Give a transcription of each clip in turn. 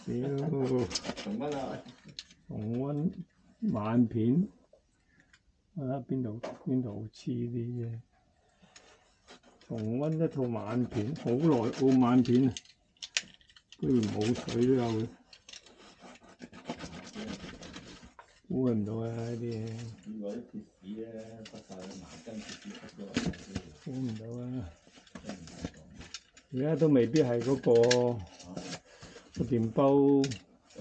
重溫啊！重溫慢片，睇下邊度好黐啲啫。重溫一套慢片，好耐套慢片啊！居然冇水都有嘅，估佢唔到啊！呢啲嘢。原來啲鐵屎咧，塞曬盲根鐵屎塞咗落去。估唔到啊！而家都未必係嗰個電煲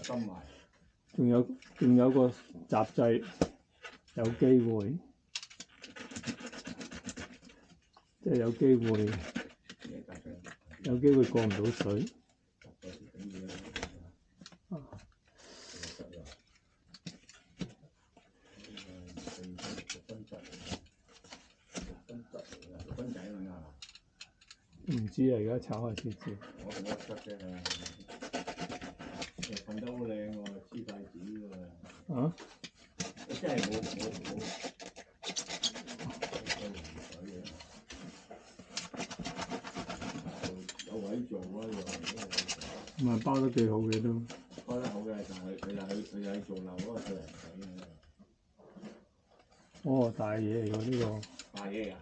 深埋，仲有個閘掣，有機會，即係有機會過唔到水。唔知啊，而家炒下先知。我同我塞嘅瞓得好靚喎，黐晒紙喎。啊？真係冇有位做啊！唔係包得幾好嘅都。包得好嘅，但係佢又係做漏嗰個水泥水啊！哦，大嘢嚟喎呢個。大嘢㗎！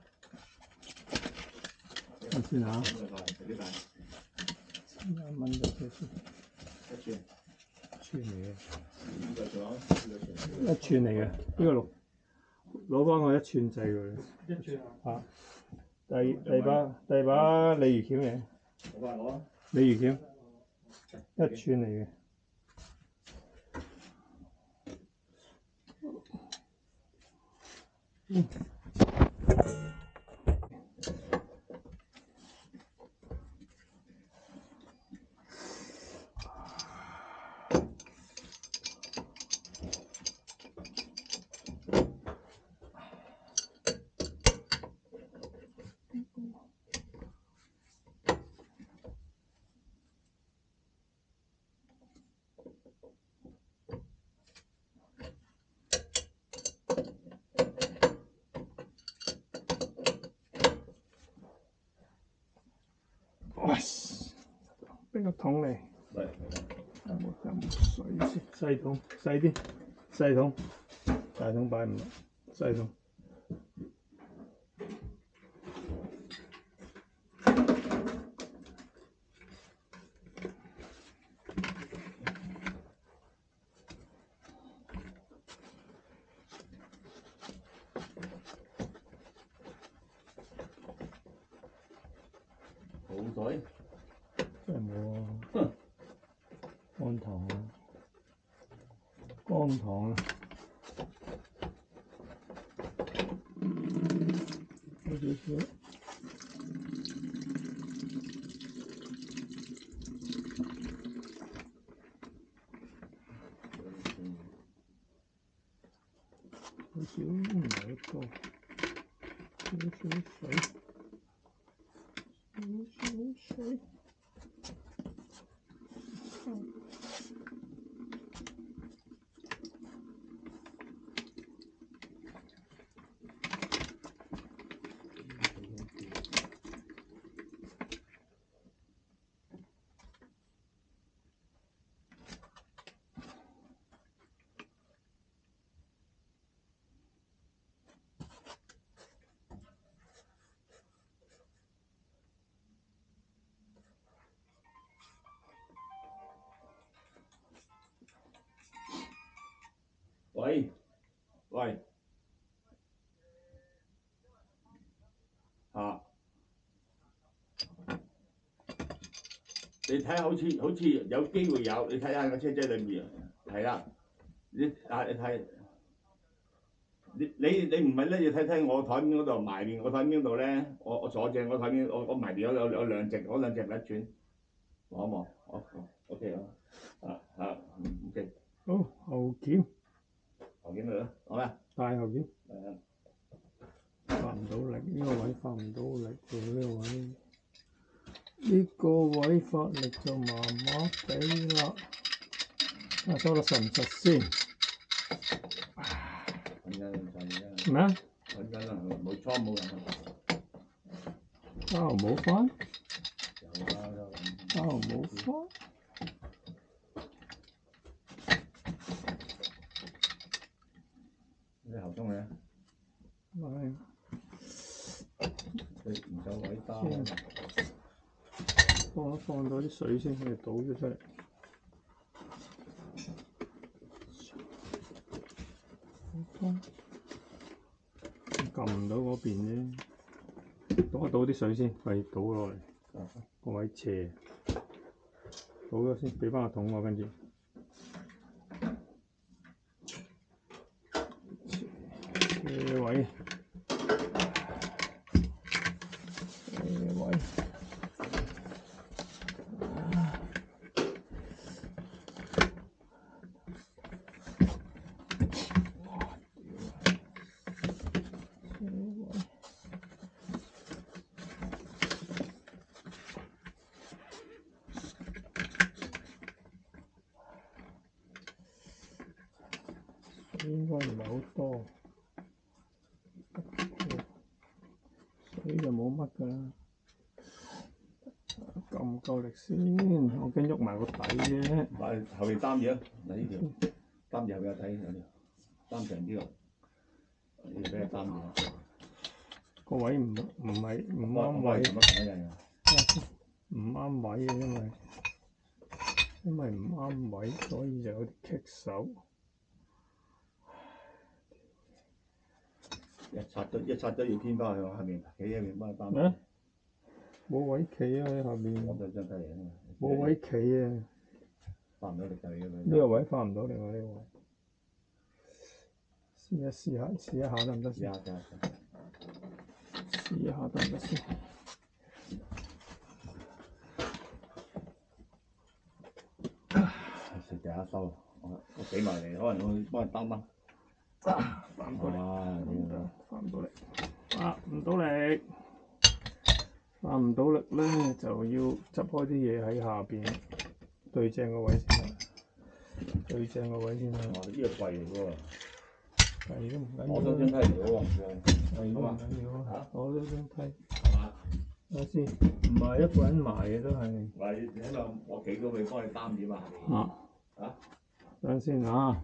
睇先嚇。幾大？1蚊嘅啫先。一寸嚟嘅。呢個仲有1寸嚟嘅，呢個攞翻我1寸掣佢。1寸啊！第二把鯉魚鉗嚟。攞翻攞啊！鯉魚鉗1寸嚟嘅。邊個桶嚟？有冇水先？細桶，細啲，細桶，大桶擺唔落，細桶。冇水，真係冇啊！乾糖啊，乾糖啊，有少少。好少唔係好多，少少水，少少水。喂，啊！你睇下好似有機會有，你睇下個車仔裏面係啦，你睇，你唔係咧，要睇我台面嗰度埋面我台面嗰度咧，我坐正我台面，我埋面有兩隻，嗰兩隻咪1寸，望一望，OK 啊，OK。好，後鉗。後鉗嚟啦，好啦。大後鉗。發唔到力，呢個位發唔到力喎，呢個位發力就麻麻地啦。睇下收得實唔實先。咩啊？揾緊啦，冇倉冇人。冇翻？有啦，冇翻？中嘅，係佢唔夠位擔。放咗啲水先，佢倒咗出嚟。撳唔到嗰邊啫，倒啲水先，係倒落嚟，個位斜，倒咗先，俾翻個桶我，跟住斜位，斜位。應該唔係好多，水就冇乜㗎啦。夠唔夠力先？我驚喐埋個底啫。買後面擔嘢，嗱呢條擔住後面有底，有條擔長啲喎，呢條俾佢擔住。個位唔啱位，唔啱位嘅，因為唔啱位，所以就有啲棘手。一拆都要偏翻去下面，企喺面幫佢擔。咩？冇位企啊！喺下面。我對張梯嚟啊嘛。冇位企啊！翻唔到力㗎你呢個位翻唔到力喎，呢個位。試一下得唔得先？試一下得唔得先？食第一收，我俾埋你，可能我幫你擔翻。翻唔到力，翻唔到力，唔到力，翻唔到力咧就要執開啲嘢喺下邊，對正個位先啦，對正個位先啦。哇！呢個櫃嚟喎，櫃都唔緊要。攞多張梯嚟喎，櫃都唔緊要啊。攞多張梯。係嘛？睇下先，唔係一個人埋嘅都係。唔係，你喺度我企到你幫你擔住嘛。等陣先啊！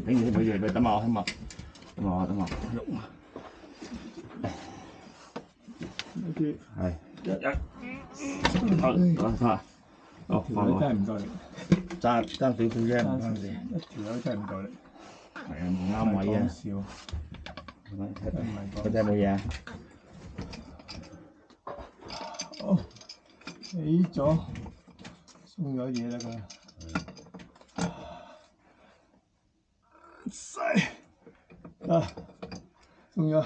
頂住，等埋我，等埋喐。跟住係哦，真係唔夠力，爭少少啫，唔關事。一條友真係唔夠力。係啊，唔啱位啊。笑。佢真係冇嘢啊。好，起咗，鬆咗嘢啦佢。鬆咗。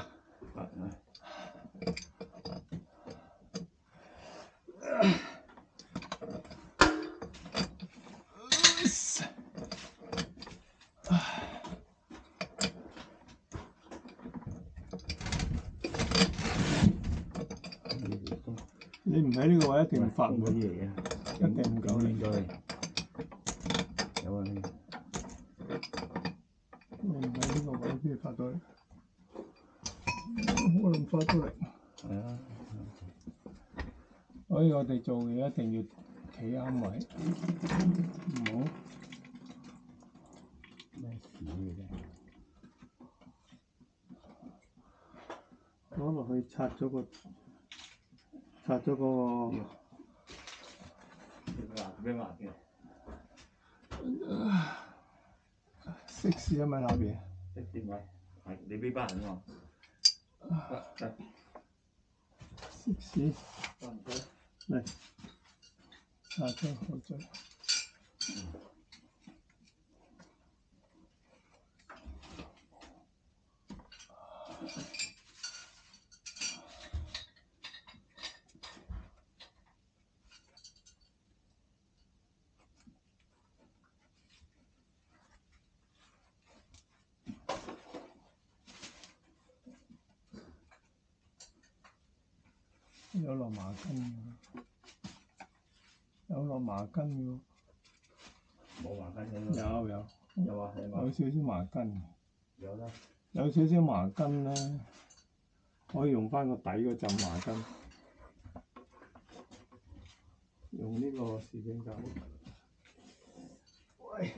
你唔喺呢個位一定發唔到嘢嘅，一定唔夠力。有啊，你唔喺呢個位先發到力，可能發到力。係啊。所以我哋做嘢一定要企啱位，唔好咩事嘅啫？攞落去拆咗個咩話嘅？色士啊咪下邊，即點位？係你俾班人喎。得色士得唔得？嚟拆咗好咗。有落麻筋嘅，有落麻筋嘅，冇麻筋嘅。有啊，有少少麻筋嘅。有啦。有少少麻筋咧，可以用翻個底嗰陣麻筋，用呢個士兵架。喂！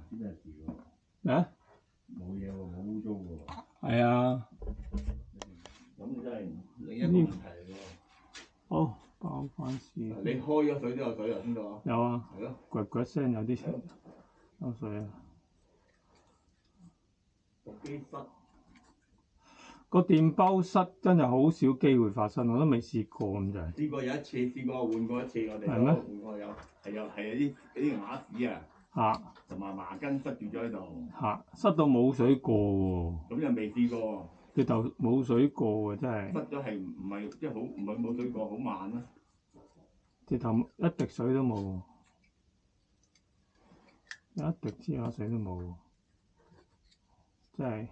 咩事喎？啊？冇嘢喎，冇污糟喎。係啊。咁真係另一個問題嚟喎。好，包翻事。你開咗水都有水啊？邊度啊？有啊。係咯。掘掘聲有啲有水啊。個機室。個電包室真係好少機會發生，我都未試過咁就係。試過有一次，試過換過一次，我哋都換過有，係啲瓦屎啊。嚇！同埋麻筋塞住咗喺度。嚇！塞到冇水過喎。咁又未試過喎。直頭冇水過喎，真係。塞咗係唔係即係好唔係冇水過，好慢啊！直頭一滴水都冇，一滴支下水都冇，真係。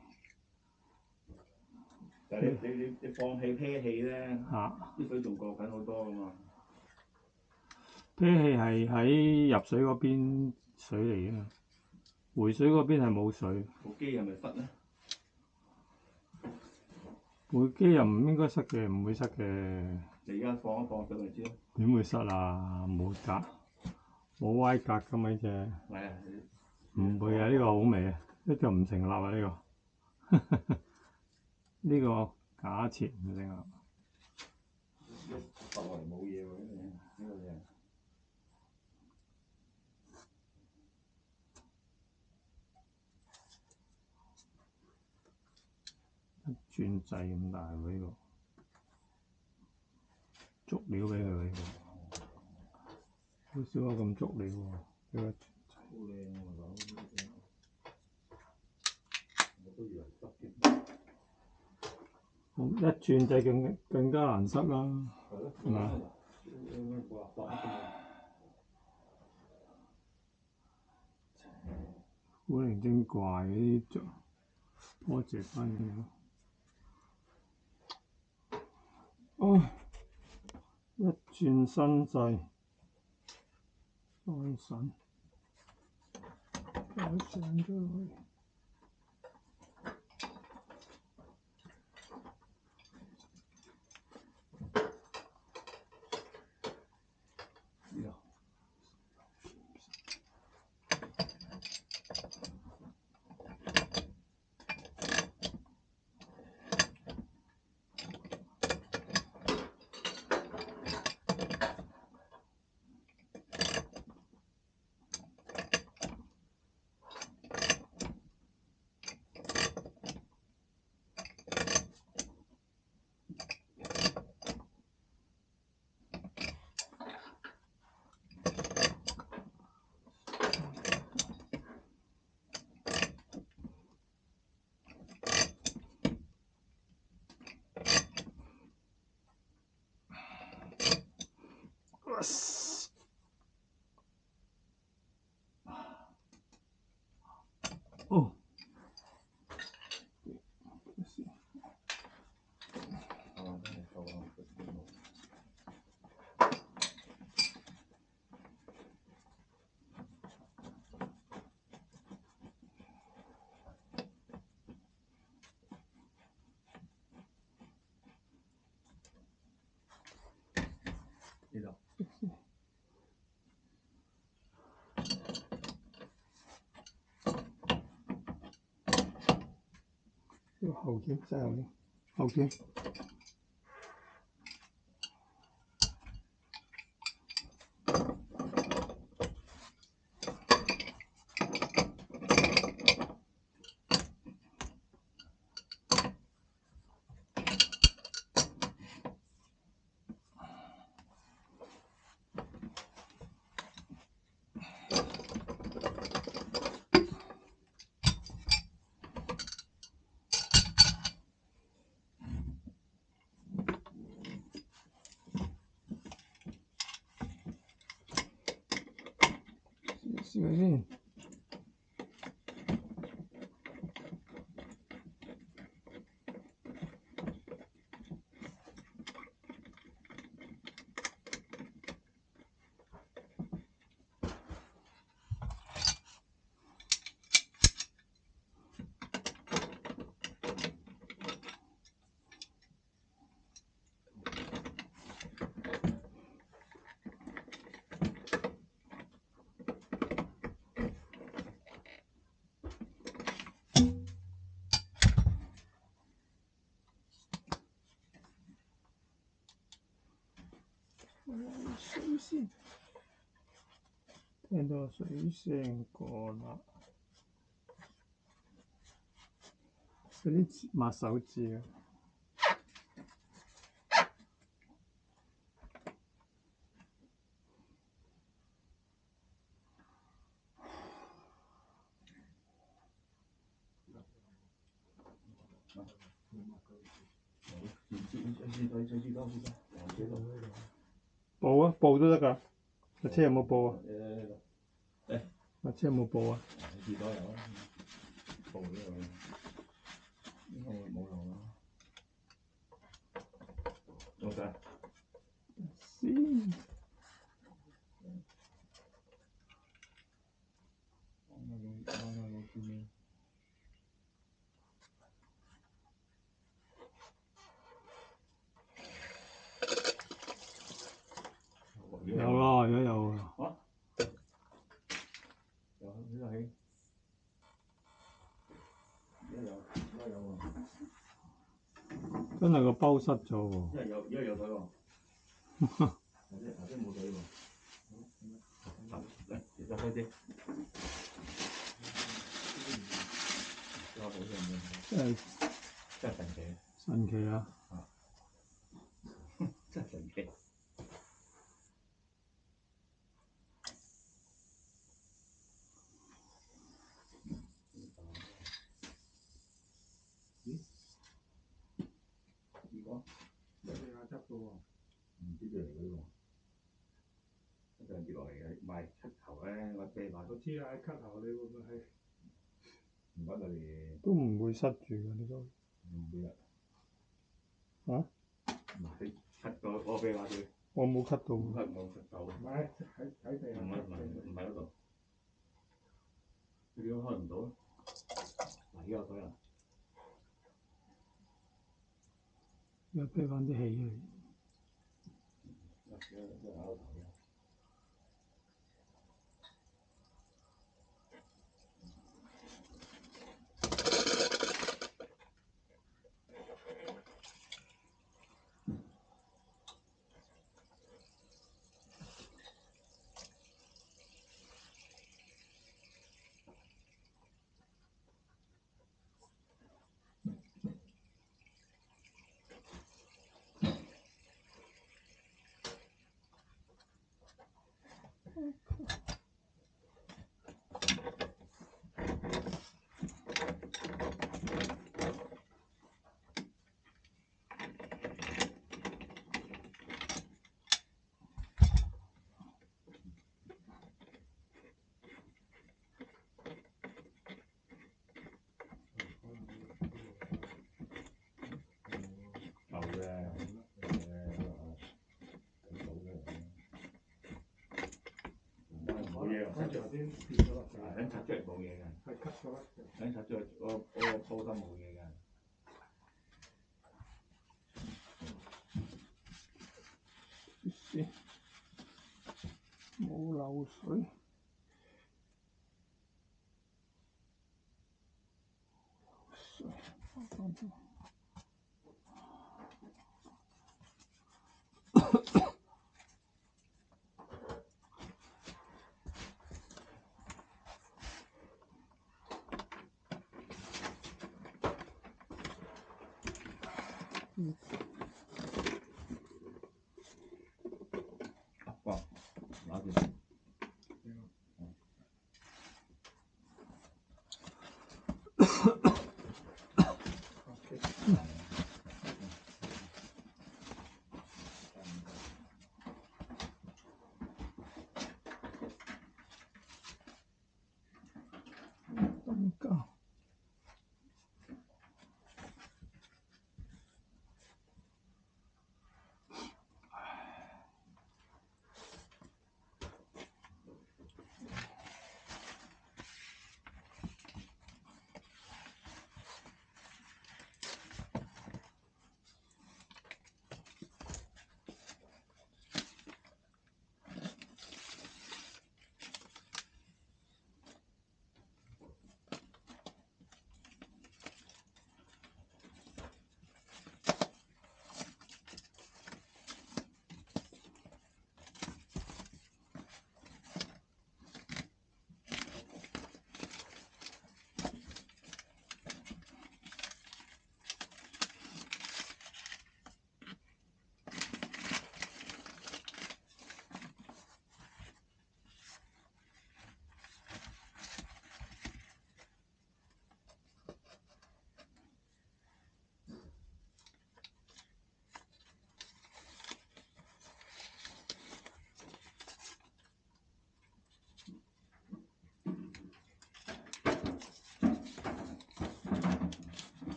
但係你放氣啤氣咧，嚇！啲水仲過緊好多噶嘛。啤氣係喺入水嗰邊水嚟嘅嘛，回水嗰邊係冇水。部機係咪塞咧？部機又唔應該塞嘅，唔會塞嘅。你而家放一放上咪知咯。點會塞啊？冇格，冇歪格㗎嘛呢隻。係啊。唔會啊！呢個好味啊！呢個唔成立啊！呢個呢個假設唔成立。一落嚟冇嘢喎，呢個嘢。一轉掣咁大喎呢個，足料俾佢喎呢個，好少有咁足料喎，呢個轉掣。好靚喎，我都以為塞嘅。一轉掣更加難塞啦，係嘛？古靈精怪嗰啲做多謝翻佢。哦，一轉新掣，再神，再上咗去。哦，啊，真係夠啦。呢度。要後添，真係後添。試下先。水先，聽到水聲過啦。嗰啲抹手指啊！布啊，布都得㗎。架車有冇布啊？架車有冇布啊？士多有啊，布都有。應該冇用啦。做晒。先。有啦，而家有啊。啊？有呢個起。而家有喎。真係個包塞咗喎。而家有水喎。頭先冇水喎。嚟，入開啲。真係神奇。神奇啊！真係神奇。咦？呢個？一定係執嘅喎。唔知邊嚟嘅喎。一陣跌落嚟嘅，唔係膝頭咧，我啤埋。我知啊，喺膝頭你會唔會係？唔揾到你。都唔會塞住嘅呢個。唔會啊。啊？唔係咳到我俾話佢。我冇咳到。冇咳到。唔係喺地下。唔係嗰度。你點解開唔到咧？嗱，依家有水啦。要俾翻啲氣佢。一咬頭嘅。嘢㗎，跟住頭先跌咗落去，等拆出嚟冇嘢㗎，係吸咗啦。等拆出嚟嗰個波都冇嘢㗎。先冇漏水。哇！拿住。燈膠。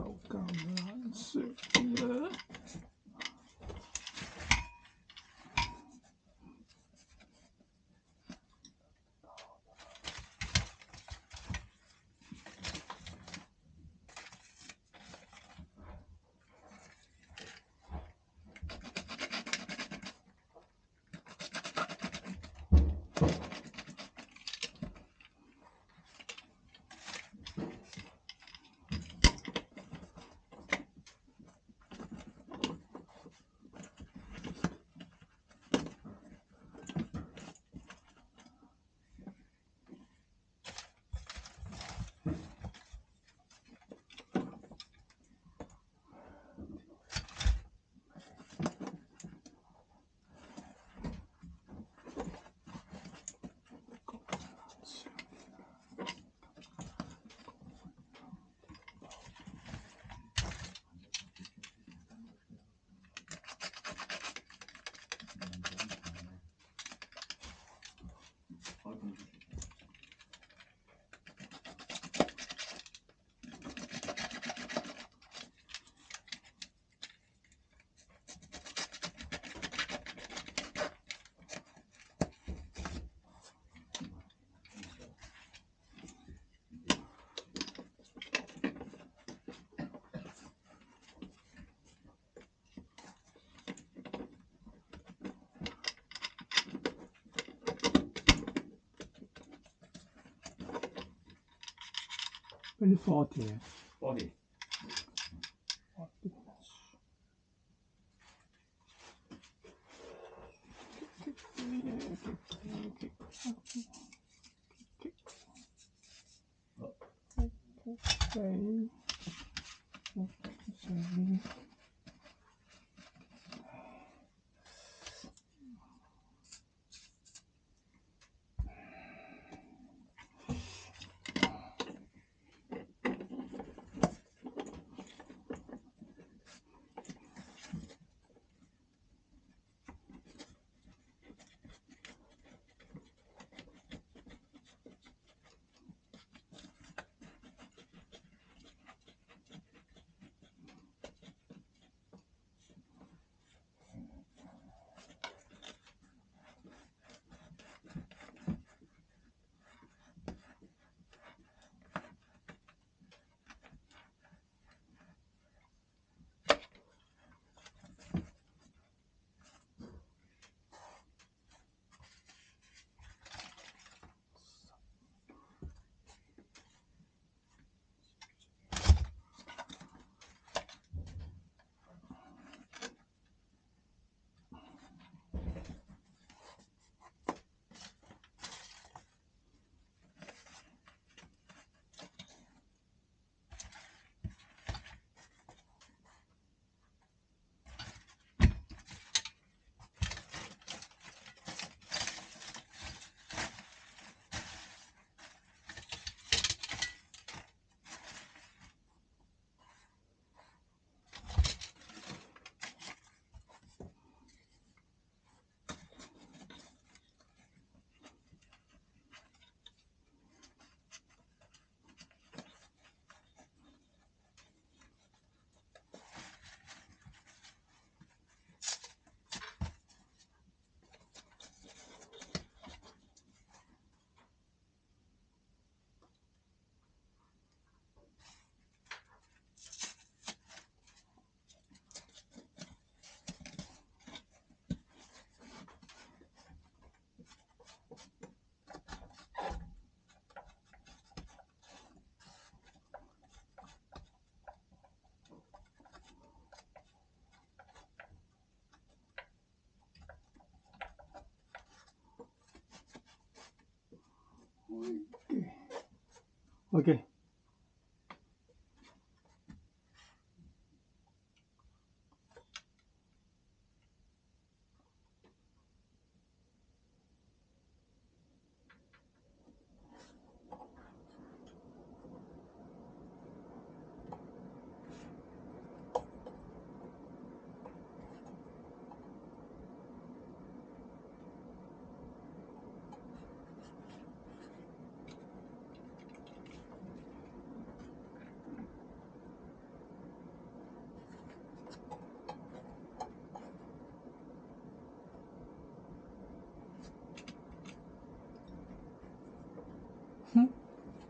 又咁難食嘅。嗰啲40啊，40。OK。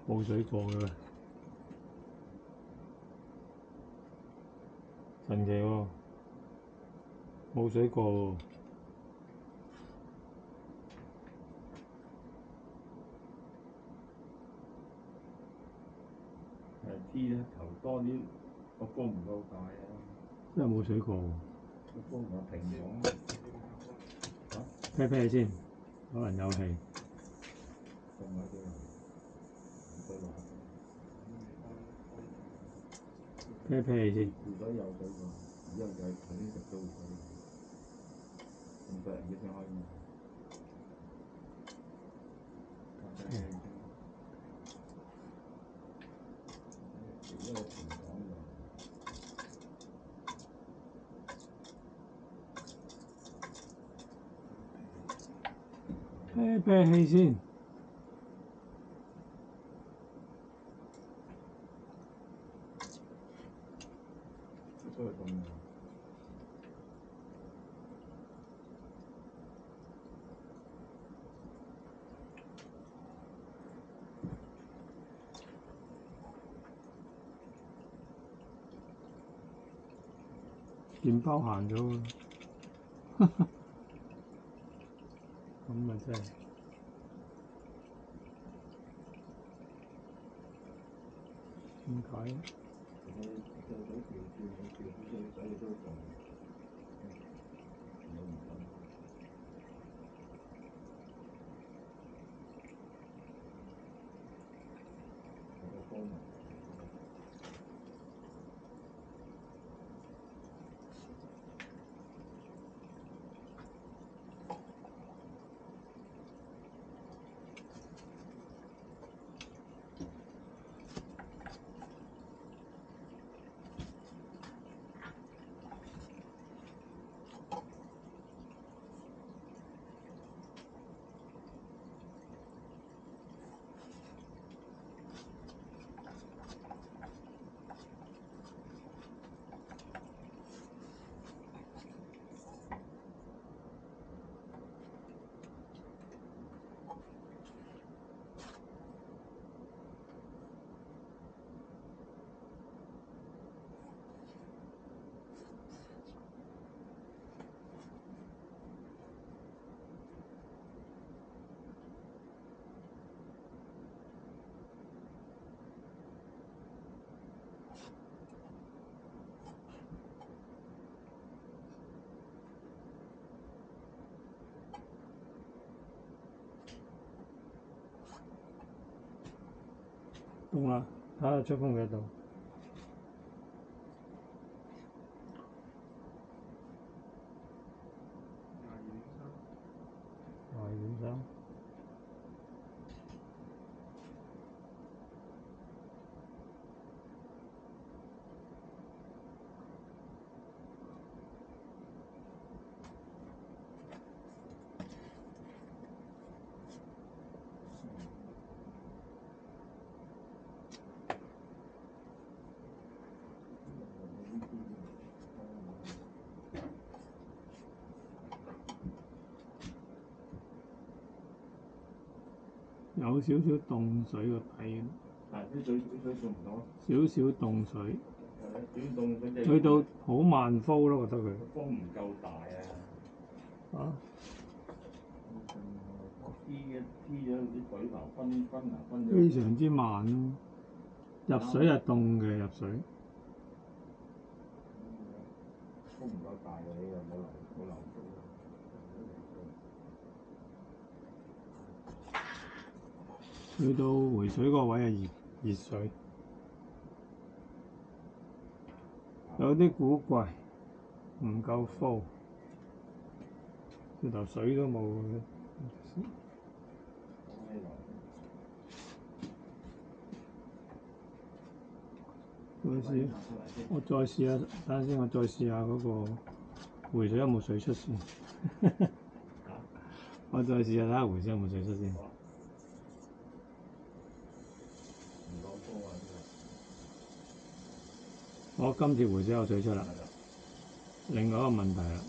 冇水過嘅，神奇喎，冇水過喎。知啦，頭多啲個波唔夠大啊，真係冇水過喎。個波唔夠平咗。啤啤先，可能有氣。放喺度，唔對話。啤啤先。湖水有水喎，而家就係頭先食到水，咁多人要先開嘛。一個平房㗎。啤啤氣先。出去凍㗎。麵包行咗喎，咁啊真係點解？你水調轉，你調啲水你都凍。你唔凍。個波紋。凍啦，睇下出風幾多度。22.3。有少少凍水個底，啲水做唔到。少少凍水，點凍水即係去到好慢風咯，覺得佢。風唔夠大啊！啊！黐咗啲水流分咗。非常之慢咯，入水係凍嘅入水。風唔夠大嘅，你又冇流速。去到回水個位係熱水，有啲古怪，唔夠 full，直頭水都冇。再試，我再試下，等陣先，我再試下嗰個回水有冇水出先。我再試下睇下回水有冇水出先。我今次回水有水出啦，另外一個問題啦，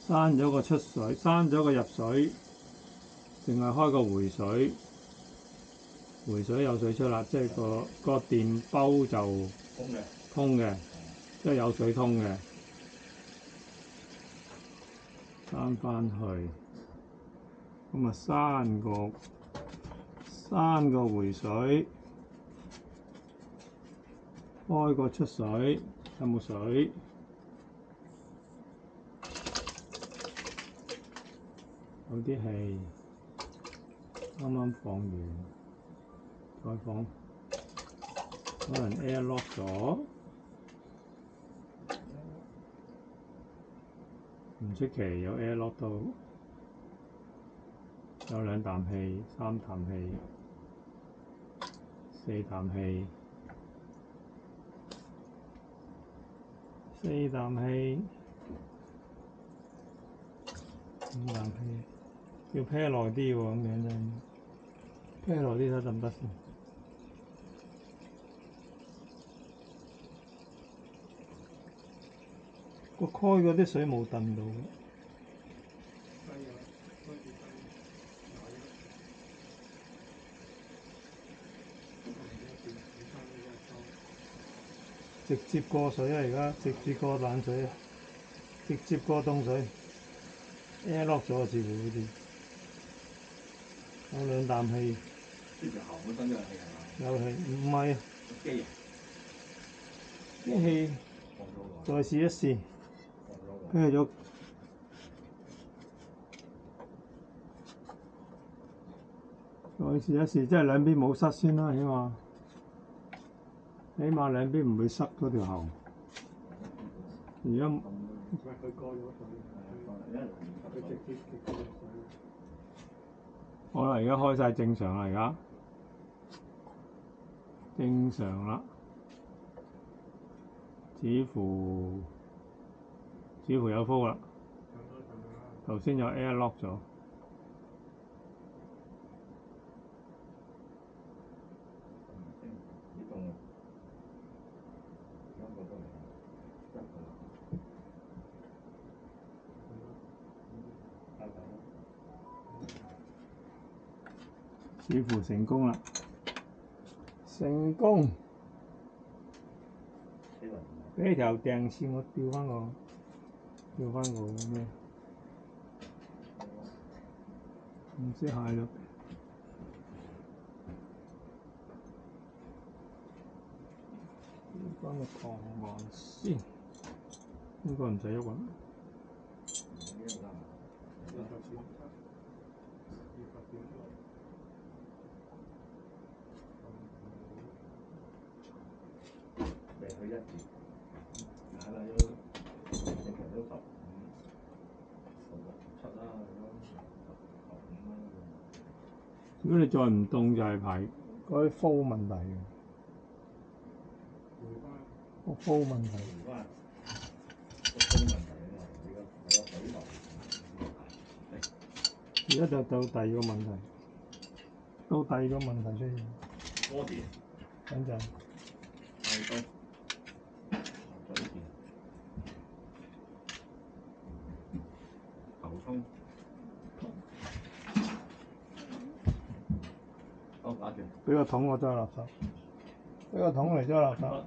刪咗個出水，刪咗個入水，淨係開個回水，回水有水出啦，即係個電煲就通嘅，即係有水通嘅。閂翻去，咁啊閂個回水，開個出水，有冇水？有啲氣，啱啱放完，再放，可能 air lock 咗，唔出奇有 air lock 到，有2啖氣、3啖氣、4啖氣、4啖氣、5啖氣。要啤耐啲喎，咁樣真啤耐啲睇得唔得先？個開嗰啲水冇燉到嘅。直接過水啊！而家直接過冷水啊！直接過凍水 ，air lock 咗似乎好似。有2啖氣。呢條喉本身都有氣係嘛？有氣，唔係啊。機啊！啲氣再試一試，啤咗。再試一試，即係兩邊冇塞先啦，起碼兩邊唔會塞嗰條喉。而家佢過咗水，佢直接過水。好啦，而家開晒正常啦，而家正常啦，似乎有風啦。頭先有 air lock 咗。似乎成功啦！成功！俾條電線我調翻個咩？唔知係咯。調翻個糖環先，應該唔使喐啊。如果你再唔凍就係排嗰啲風問題嘅，個風問題。而家就到第二個問題，出現。等陣。頭沖。好，打住。俾個桶我裝垃圾。俾個桶嚟裝垃圾。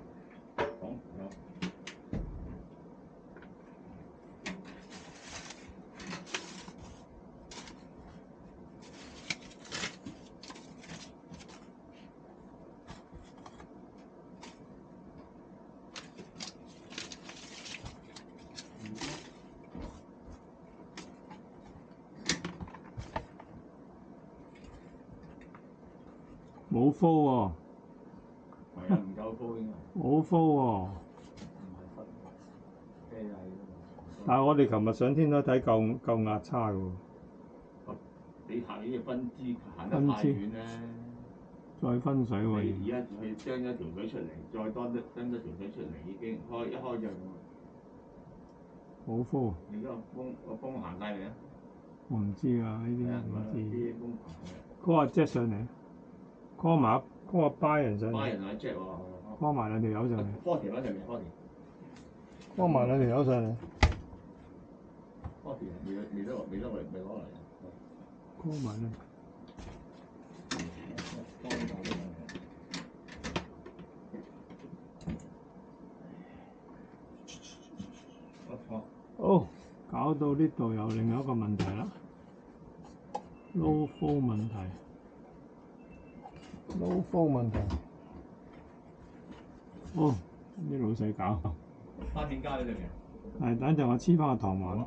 冇風喎。係啊，唔夠風應該。冇風喎。但係我哋琴日上天台睇夠壓差嘅喎。你行呢個分支行得太遠咧，再分水喎。而家佢將咗條水出嚟，再多啲將咗條水出嚟，已經一開就冇風。而家個風行晒嚟啊！我唔知啊，呢啲唔知。啲風行。call 阿 Jack 上嚟 ，call 埋call 阿 Brian 上嚟。Brian 同阿 Jack 喎。call 埋2條友上嚟。Forty 嗰陣未 Forty。call 埋2條友上嚟。Forty 未攞嚟。call 埋啦。幫你搞呢樣嘢。哦，搞到呢度有另外一個問題啦，low flow 問題，low flow 問題。哦，啲老細搞。花片加呢樣嘢。係，等陣我黐翻個糖環。